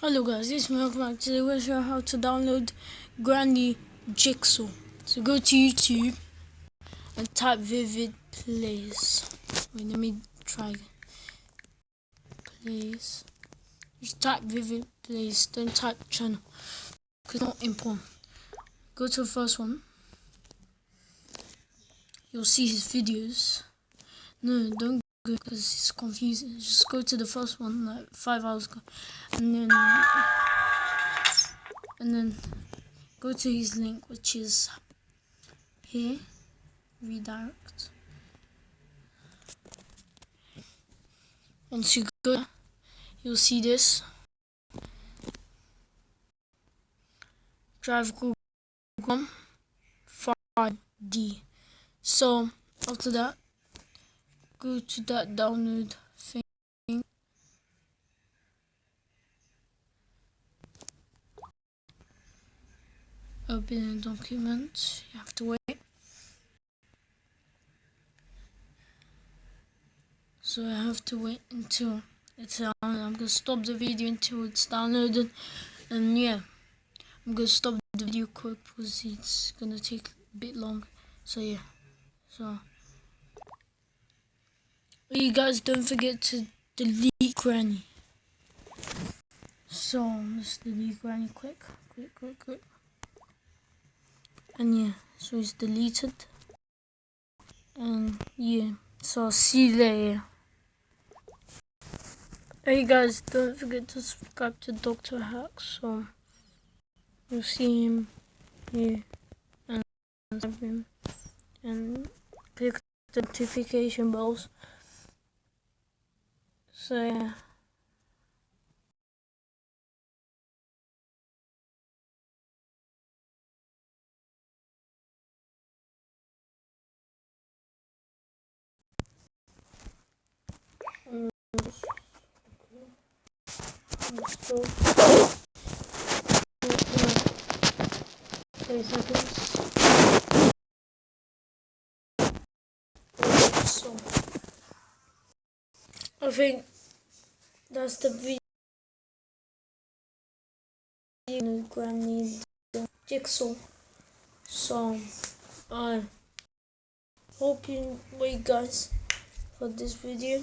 Hello guys, this is Malcolm. Today we'll show you how to download Granny Jigsaw. So go to YouTube and type Vivid Plays. Wait, let me try Plays. Just type Vivid Plays, don't type channel, because it's not important. Go to the first one. You'll see his videos. No, don't go because it's confusing. Just go to the first one, like 5 hours ago. And then go to his link, which is here. Redirect. Once you go there, you'll see this. Drive Google Chrome 5D. So after that, go to that download thing. Open a document. You have to wait. So I have to wait until it's downloaded. I'm gonna stop the video until it's downloaded, and yeah, I'm gonna stop the video quick because it's gonna take a bit long. So yeah, you guys don't forget to delete Granny. So let's delete Granny quick. And yeah, so it's deleted. And yeah, so I'll see you later. Hey guys, don't forget to subscribe to Dr. Hack, so you'll see him here and click the notification bells. So yeah. So 30 seconds. So I think that's the video. Granny Jigsaw. So I hope you wait guys for this video,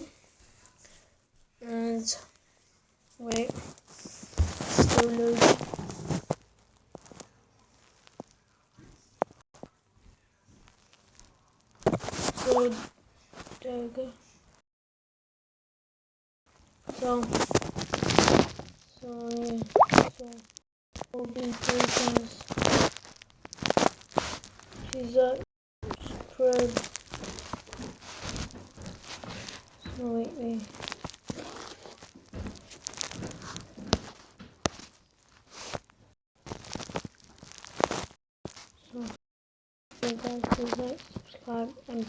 and wait, still loading. So there we go. So yeah, so all these patients, she's up spread. So wait. So guys, please like, subscribe, and